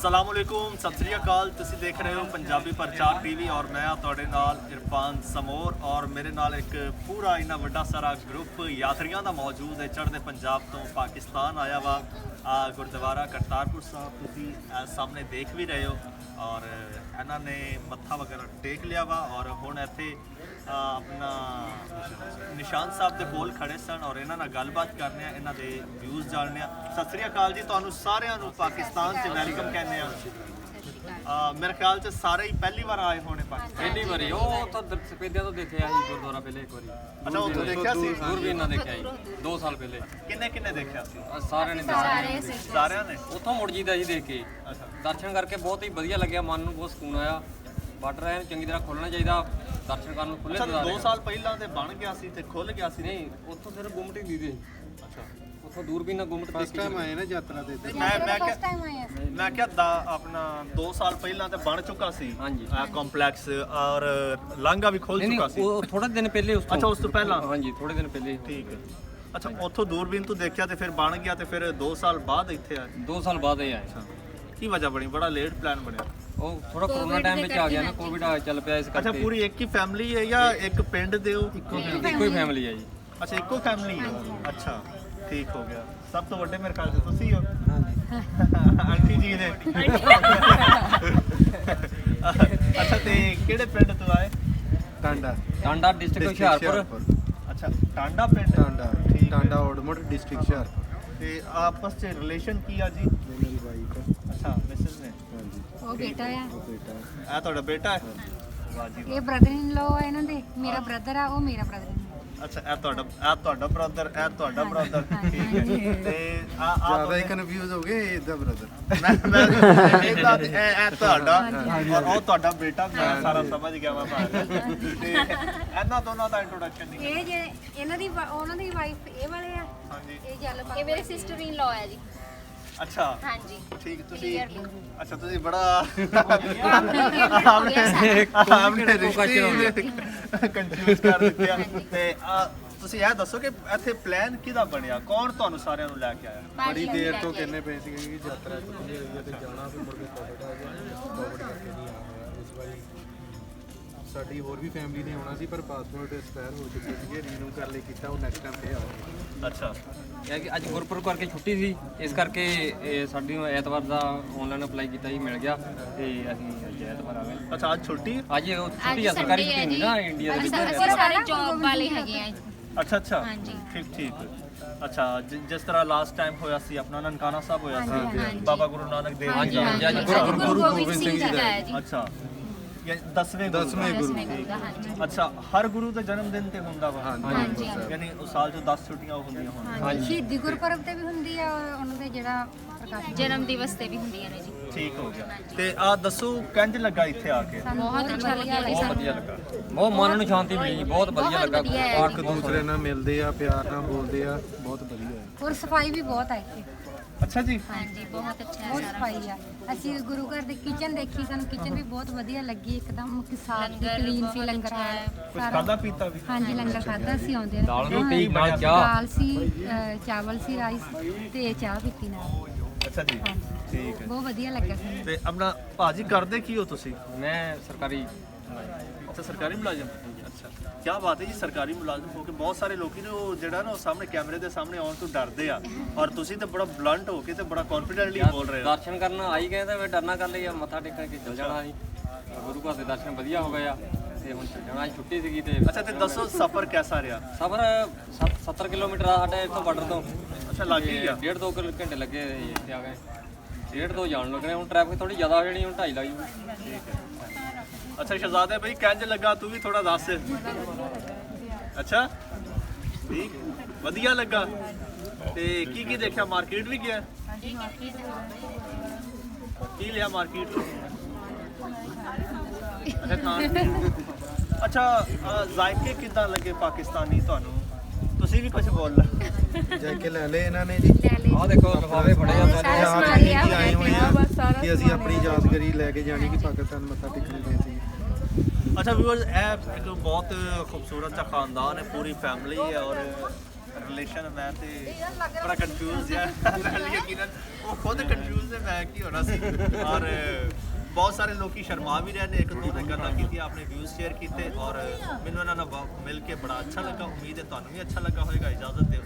असलामुअलैकुम सत श्री अकाल। तुसी देख रहे हो पंजाबी प्रचार टीवी और मैं तुहाडे नाल इरफान समोर और मेरे नाल एक पूरा इन्ना वड्डा सारा ग्रुप यात्रियों का मौजूद है। चढ़ते पंजाब तो पाकिस्तान आया वा गुरुद्वारा करतारपुर साहब तुसी सामने देख भी रहे हो और इन्होंने मत्था वगैरह टेक लिया वा और हुण इत्थे अपना निशान साहब के कोल खड़े सन और इन्होंने गलबात करने इन्हों के व्यूज़ जानने। सत श्री अकाल जी, तुहानू सारिਆਂ ਨੂੰ पाकिस्तान से वेलकम कहने। मेरे ख्याल से सारे ही पहली बार आए होने पाकिस्तान। पहली बारी ਉਹ ਤਾਂ ਸਪੇਦਿਆਂ ਤੋਂ ਦੇਖਿਆ ਸੀ ਗੁਰਦੁਆਰਾ ਪਹਿਲੇ ਇੱਕ ਵਾਰੀ। अच्छा उतो देखा सी ਦੂਰਬੀਨ ਨਾਲ ਦੇਖਿਆ ਸੀ 2 ਸਾਲ ਪਹਿਲੇ। किन्ने किन्ने देखा सी? ਸਾਰਿਆਂ ਨੇ ਦੇਖਿਆ, सारिਆਂ ने। ਉੱਥੋਂ ਮੁੜ ਜੀਦਾ ਸੀ ਦੇਖ ਕੇ। ਦਰਸ਼ਨ ਕਰਕੇ ਬਹੁਤ ਹੀ ਵਧੀਆ ਲੱਗਿਆ, ਮਨ ਨੂੰ ਬਹੁਤ ਸਕੂਨ ਆਇਆ। ਬਾਰਡਰ ਐਨ ਚੰਗੀ ਤਰ੍ਹਾਂ ਖੋਲਣਾ ਚਾਹੀਦਾ, ਦਰਸ਼ਨ ਕਰਨ ਨੂੰ ਖੁੱਲੇ अच्छा 2 साल ਪਹਿਲਾਂ ਤੇ ਬਣ ਗਿਆ ਸੀ ਤੇ ਖੁੱਲ ਗਿਆ ਸੀ। ਨਹੀਂ ਉੱਥੋਂ ਸਿਰਫ ਗੁੰਮਟ ਹੀ ਦੀਦੇ। ਅੱਛਾ ਉੱਥੋਂ ਦੂਰਬੀਨ ਨਾਲ ਗੁੰਮਟ ਫਸਟ ਟਾਈਮ ਆਏ ਨਾ ਯਾਤਰਾ ਤੇ मैं क्या अपना 2 साल ਪਹਿਲਾਂ ਤੇ ਬਣ ਚੁੱਕਾ ਸੀ ਹਾਂਜੀ ਕੰਪਲੈਕਸ ਔਰ ਲਾਂਘਾ ਵੀ ਖੁੱਲ ਚੁੱਕਾ ਸੀ। ਉਹ ਥੋੜੇ ਦਿਨ ਪਹਿਲੇ ਉਸ ਤੋਂ। ਅੱਛਾ ਉਸ ਤੋਂ ਪਹਿਲਾਂ। ਹਾਂਜੀ ਥੋੜੇ ਦਿਨ ਪਹਿਲੇ। ਠੀਕ ਹੈ। ਅੱਛਾ ਉੱਥੋਂ ਦੂਰਬੀਨ ਤੋਂ ਦੇਖਿਆ ਤੇ ਫਿਰ ਬਣ ਗਿਆ ਤੇ ਫਿਰ 2 ਸਾਲ ਬਾਅਦ ਇੱਥੇ ਆਏ। 2 ਸਾਲ ਬਾਅਦ ਇਹ ਆਏ। ਕੀ ਵਜ੍ਹਾ ਬਣੀ? ਬੜਾ ਲੇਟ ਪਲਾਨ ਬਣਿਆ। ਉਹ ਥੋੜਾ ਕੋਰੋਨਾ ਟਾਈਮ ਵਿੱਚ ਆ ਗਿਆ ਨਾ, ਕੋਵਿਡ ਚੱਲ ਪਿਆ ਇਸ ਕਰਕੇ। ਅੱਛਾ ਪੂਰੀ ਇੱਕ ਹੀ ਫੈਮਿਲੀ ਹੈ ਜਾਂ ਇੱਕ ਪਿੰਡ ਦੇ ਹੋ? ਇੱਕੋ ਹੀ ਫੈਮਿਲੀ ਹੈ ਜੀ। ਅੱਛਾ ਇੱਕੋ ਫੈਮਿਲੀ ਹੈ। ਅੱਛਾ ਠੀਕ ਹੋ ਗਿਆ। ਸਭ ਤੋਂ ਵੱਡੇ ਮੇਰੇ ਖਿਆਲ 'ਚ ਤੁਸੀਂ ਹੋ। ਆਂਟੀ ਜੀ ਨੇ। ਅੱਛਾ ਤੇ ਕਿਹੜੇ ਪਿੰਡ ਤੋਂ ਆਏ? ਟਾਂਡਾ ਟਾਂਡਾ ਡਿਸਟ੍ਰਿਕਟ ਹੁਸ਼ਿਆਰਪੁਰ। ਅੱਛਾ ਟਾਂਡਾ ਪਿੰਡ। ਟਾਂਡਾ ਟਾਂਡਾ ਔੜਮੋਟ ਡਿਸਟ੍ਰਿਕਟ ਹੁਸ਼ਿਆਰਪੁਰ। ਤੇ ਆਪਸ 'ਚ ਰਿਲੇਸ਼ਨ ਕੀ ਆ ਜੀ? ਮੇਰੀ ਵਾਈਫ। ਅੱਛਾ ਮਿਸਿਸ ਨੇ। ਹਾਂਜੀ ਉਹ ਬੇਟਾ ਆ, ਉਹ ਬੇਟਾ ਇਹ ਤੁਹਾਡਾ ਬੇਟਾ ਹੈ? ਵਾਹ ਜੀ ਇਹ ਬ੍ਰਦਰ ਇਨ ਲੋ ਆ ਇਹਨਾਂ ਦੇ। ਮੇਰਾ ਬ੍ਰਦਰ ਆ, ਉਹ ਮੇਰਾ ਬ੍ਰਦਰ ਇਨ ਅੱਛਾ ਇਹ ਤੁਹਾਡਾ ਬ੍ਰਦਰ, ਇਹ ਤੁਹਾਡਾ ਬ੍ਰਦਰ। ਠੀਕ ਹੈ। ਤੇ ਆ ਜ਼ਿਆਦਾ ਹੀ ਕਨਫਿਊਜ਼ ਹੋ ਗਏ ਇਹਦਾ ਬ੍ਰਦਰ। ਇਹ ਤੁਹਾਡਾ ਔਰ ਉਹ ਤੁਹਾਡਾ ਬੇਟਾ। ਮੈਂ ਸਾਰਾ ਸਮਝ ਗਿਆ ਮੈਂ ਤੇ ਇਹਨਾਂ ਦੋਨਾਂ ਦਾ ਇੰਟਰੋਡਕਸ਼ਨ ਨਹੀਂ। ਇਹ ਜੇ ਇਹਨਾਂ ਦੀ ਉਹਨਾਂ ਦੀ ਵਾਈਫ ਇਹ ਵਾਲੇ ਆ। ਹਾਂਜੀ ਇਹ ਜੱਲ ਇਹ ਮੇਰੇ ਸਿਸਟਰ ਇਨ ਲਾਅ ਹੈ ਜੀ। ਅੱਛਾ ਹਾਂਜੀ ਠੀਕ। ਤੁਸੀਂ ਅੱਛਾ ਤੁਸੀਂ ਬੜਾ ਆਪਣੇ ਰਿਸ਼ਤੇ ਕੰਫਿਊਜ਼ ਕਰ ਦਿੱਤੇ ਆ। ਤੇ ਤੁਸੀਂ ਇਹ ਦੱਸੋ ਕਿ ਇੱਥੇ ਪਲਾਨ ਕਿਹਦਾ ਬਣਿਆ? ਕੌਣ ਤੁਹਾਨੂੰ ਸਾਰਿਆਂ ਨੂੰ ਲੈ ਕੇ ਆਇਆ? ਬੜੀ ਦੇਰ ਤੋਂ ਕਹਿੰਦੇ ਪਏ ਸੀ ਕਿ ਯਾਤਰਾ ਚੁੱਕੀ ਹੋਈ ਹੈ ਤੇ ਜਾਣਾ, ਫਿਰ ਮੁੜ ਕੇ ਕੋਵਿਡ ਆ ਗਿਆ। ਕੋਵਿਡ ਕਰਕੇ ਨਹੀਂ ਆ ਹੋਇਆ ਇਸ ਵਾਰੀ। ਸਾਡੀ ਹੋਰ ਵੀ ਫੈਮਿਲੀ ਨੇ ਆਉਣਾ ਸੀ ਪਰ ਪਾਸਪੋਰਟ ਐਕਸਪਾਇਰ ਹੋ ਚੁੱਕੇ ਸੀਗੇ, ਰੀਨਿਊ ਕਰ ਲਈ ਕੀਤਾ। ਉਹ ਨੈਕਸਟ ਟਾਈਮ ਤੇ ਆਉਣਗੇ। ਅੱਛਾ ਇਹ ਹੈ ਕਿ ਅੱਜ ਗੁਰਪੁਰਬ ਕਰਕੇ ਛੁੱਟੀ ਸੀ, ਇਸ ਕਰਕੇ ਇਹ ਸਾਡੀ ਨੂੰ ਐਤਵਾਰ ਦਾ ਆਨਲਾਈਨ ਅਪਲਾਈ ਕੀਤਾ ਸੀ, ਮਿਲ ਗਿਆ ਤੇ ਅਸੀਂ ਅੱਜ ਐਤਵਾਰ ਆ ਗਏ। ਅੱਛਾ ਅੱਜ ਛੁੱਟੀ ਹੈ? ਅੱਜ ਉਹ ਛੁੱਟੀ ਆ, ਸਰਕਾਰੀ ਛੁੱਟੀ ਨਹੀਂ ਨਾ ਇੰਡੀਆ ਦੇ ਵਿੱਚ। ਅਸੀਂ ਸਾਰੇ ਜੌਬ ਵਾਲੇ ਹੈਗੇ ਆ। ਅੱਛਾ ਅੱਛਾ ਹਾਂਜੀ। ਠੀਕ ਅੱਛਾ ਜਿਸ ਤਰ੍ਹਾਂ ਲਾਸਟ ਟਾਈਮ ਹੋਇਆ ਸੀ ਆਪਣਾ ਨਨਕਾਣਾ ਸਾਹਿਬ ਹੋਇਆ ਸੀ ਬਾਬਾ ਗੁਰੂ ਨਾਨਕ ਦੇਵ ਜੀ ਦਾ। ਹਾਂਜੀ, ਅੱਜ ਗੁਰੂ ਗੋਬਿੰਦ ਸਿੰਘ ਜੀ ਦਾ ਹੈ ਜੀ। ਅੱਛਾ ਇਹ 10ਵੇਂ ਗੁਰੂ। ਹਾਂਜੀ। ਅੱਛਾ ਹਰ ਗੁਰੂ ਦਾ ਜਨਮ ਦਿਨ ਤੇ ਹੁੰਦਾ ਵਾ? ਹਾਂਜੀ। ਯਾਨੀ ਉਸ ਸਾਲ 'ਚ 10 ਛੁੱਟੀਆਂ ਹੁੰਦੀਆਂ ਹੋਣ। ਹਾਂਜੀ। ਸ਼ਹੀਦੀ ਗੁਰਪੁਰਬ ਤੇ ਵੀ ਹੁੰਦੀ ਆ, ਉਹਨਾਂ ਦੇ ਜਿਹੜਾ ਪ੍ਰਕਾਸ਼ ਜਨਮ ਦਿਵਸ ਤੇ ਵੀ ਹੁੰਦੀਆਂ ਨੇ ਜੀ। ਠੀਕ ਹੋ ਗਿਆ। ਤੇ ਆ ਦੱਸੋ ਕਿੰਜ ਲੱਗਾ ਇੱਥੇ ਆ ਕੇ? ਬਹੁਤ ਅੱਛਾ ਲੱਗਿਆ ਜੀ ਬਹੁਤ ਸਾਨੂੰ। ਵਧੀਆ ਲੱਗਾ, ਬਹੁਤ ਮਨ ਨੂੰ ਸ਼ਾਂਤੀ ਮਿਲੀ, ਬਹੁਤ ਵਧੀਆ ਲੱਗਾ। ਵਧੀਆ ਹੈ। ਇੱਕ ਦੂਸਰੇ ਨਾਲ ਮਿਲਦੇ ਆ, ਪਿਆਰ ਨਾਲ ਬੋਲਦੇ ਆ, ਬਹੁਤ ਵਧੀਆ ਹੈ। ਹੋਰ ਸਫਾਈ ਵੀ ਬਹੁਤ ਆ ਇੱਥੇ। ਅੱਛਾ ਜੀ। ਹਾਂਜੀ ਬਹੁਤ ਅੱਛਾ ਹੈ ਬਹੁਤ ਸਾਰਾ। ਸਫਾਈ ਆ। ਅਸੀਂ ਗੁਰੂ ਘਰ ਦੀ ਕਿਚਨ ਦੇਖੀ, ਸਾਨੂੰ ਕਿਚਨ ਵੀ ਬਹੁਤ ਵਧੀਆ ਲੱਗੀ। ਇੱਕਦਮ ਸਾਫ ਲੰਗਰ ਕਲੀਨ ਸੀ ਬਹੁਤ ਲੰਗਰ ਅੱਛਾ ਹੈ। ਕੁਝ ਖਾਦਾ ਪੀਤਾ ਵੀ? ਹਾਂਜੀ ਲੰਗਰ ਖਾਦਾ ਸੀ ਆਉਂਦੇ ਦਾਲ ਰੋਟੀ ਨਾਲ ਚਾਹ। ਦਾਲ ਸੀ, ਚਾਵਲ ਸੀ, ਰਾਈਸ ਤੇ ਚਾਹ ਪੀਤੀ ਨਾਲ। ਅੱਛਾ ਜੀ ਠੀਕ ਹੈ। ਬਹੁਤ ਵਧੀਆ ਲੱਗਾ ਸਾਨੂੰ। ਤੇ ਆਪਣਾ ਭਾਜੀ ਕਰਦੇ ਕੀ ਹੋ ਤੁਸੀਂ? ਮੈਂ ਸਰਕਾਰੀ ਅੱਛਾ ਸਰਕਾਰੀ ਮੁਲਾਜ਼ਮ। ਅੱਛਾ ਕੀ ਬਾਤ ਹੈ ਜੀ। ਸਰਕਾਰੀ ਮੁਲਾਜ਼ਮ ਹੋ ਕੇ ਬਹੁਤ ਸਾਰੇ ਲੋਕੀ ਨੇ ਉਹ ਜਿਹੜਾ ਨਾ ਉਹ ਸਾਹਮਣੇ ਕੈਮਰੇ ਦੇ ਸਾਹਮਣੇ ਆਉਣ ਤੋਂ ਡਰਦੇ ਆ ਔਰ ਤੁਸੀਂ ਤਾਂ ਬੜਾ ਬਲੰਟ ਹੋ ਕੇ ਤੇ ਬੜਾ ਕੌਨਫੀਡੈਂਟਲੀ ਬੋਲ ਰਹੇ ਹੋ। ਦਰਸ਼ਨ ਕਰਨ ਆਈ ਗਏ ਤਾਂ ਫਿਰ ਡਰਨਾ ਕਰ ਲਈ, ਮੱਥਾ ਟੇਕਣ ਕੇ ਚਲ ਜਾਣਾ ਸੀ। ਗੁਰੂ ਘਰ ਦੇ ਦਰਸ਼ਨ ਵਧੀਆ ਹੋ ਗਏ ਆ ਤੇ ਹੁਣ ਚੱਲ ਜਾਣਾ। ਅੱਜ ਛੁੱਟੀ ਸੀਗੀ ਤੇ ਅੱਛਾ ਤੇ ਦੱਸੋ ਸਫ਼ਰ ਕਿਹਦਾ ਰਿਹਾ? ਸਫ਼ਰ 70 ਕਿਲੋਮੀਟਰ ਆ ਸਾਡੇ ਇੱਥੋਂ ਬਾਰਡਰ ਤੋਂ। ਅੱਛਾ ਲੱਗ ਹੀ ਗਿਆ। 1.5-2 ਘੰਟੇ ਲੱਗੇ ਇੱਥੇ ਆ ਗਏ। 1.5-2 ਜਾਣ ਲੱਗਣੇ। ਹੁਣ ਟ੍ਰੈਫਿਕ ਥੋੜੀ ਜ਼ਿਆਦਾ ਹੋ ਜਾਣੀ, ਹੁਣ 2.5 ਲੱਗ ਜੂਗੀ। ਅੱਛਾ ਸ਼ਹਜ਼ਾਦੇ ਭਾਈ ਕਿੰਜ ਲੱਗਾ? ਤੂੰ ਵੀ ਥੋੜਾ ਦੱਸ। ਅੱਛਾ ਠੀਕ ਵਧੀਆ ਲੱਗਾ। ਤੇ ਕੀ ਦੇਖਿਆ? ਮਾਰਕੀਟ ਵੀ ਗਿਆ? ਕੀ ਲਿਆ ਮਾਰਕੀਟ ਤੋਂ? ਅੱਛਾ ਖਾਣ ਪੀਣ। ਅੱਛਾ ਜ਼ਾਇਕੇ ਕਿੱਦਾਂ ਲੱਗੇ ਪਾਕਿਸਤਾਨੀ ਤੁਹਾਨੂੰ? ਤੁਸੀਂ ਵੀ ਕੁਝ ਬੋਲਣਾ। ਜਾ ਕੇ ਲੈ ਲਏ ਇਹਨਾਂ ਨੇ ਜੀ। ਆਹ ਦੇਖੋ ਲਿਫਾਫੇ ਫੜੇ ਆ ਸਾਰੇ। ਯਾਦਗਿਰੀ ਦੀ ਆਏ ਹੋਏ ਆ ਕਿ ਅਸੀਂ ਆਪਣੀ ਯਾਦਗਿਰੀ ਲੈ ਕੇ ਜਾਣੀ ਕਿ ਪਾਕਿਸਤਾਨ ਮੱਥਾ ਟੇਕਣ ਗਏ ਸੀ। अच्छा व्यूअर्स, ਇਹ ਇੱਕ ਬਹੁਤ ਖੂਬਸੂਰਤ सा खानदान है, पूरी फैमिली है और ਕੰਗ੍ਰੈਚੁਲੇਸ਼ਨ। ਮੈਂ ਤੇ ਬੜਾ ਕੰਫਿਊਜ਼ ਹੈ ਯਕੀਨਨ ਉਹ ਖੁਦ ਕੰਫਿਊਜ਼ ਹੈ ਮੈਂ ਕੀ ਹੋਣਾ ਸੀ। ਔਰ ਬਹੁਤ ਸਾਰੇ ਲੋਕੀ ਸ਼ਰਮਾ ਵੀ ਰਹੇ ਨੇ, ਇੱਕ ਦੋ ਨੇ ਗੱਲਾਂ ਕੀਤੀਆਂ, ਆਪਣੇ ਵਿਊਜ਼ ਸ਼ੇਅਰ ਕੀਤੇ ਔਰ ਮੈਨੂੰ ਇਹਨਾਂ ਨਾਲ ਮਿਲ ਕੇ ਬੜਾ ਅੱਛਾ ਲੱਗਾ। ਉਮੀਦ ਹੈ ਤੁਹਾਨੂੰ ਵੀ ਅੱਛਾ ਲੱਗਾ ਹੋਵੇਗਾ। ਇਜਾਜ਼ਤ ਦਿਓ।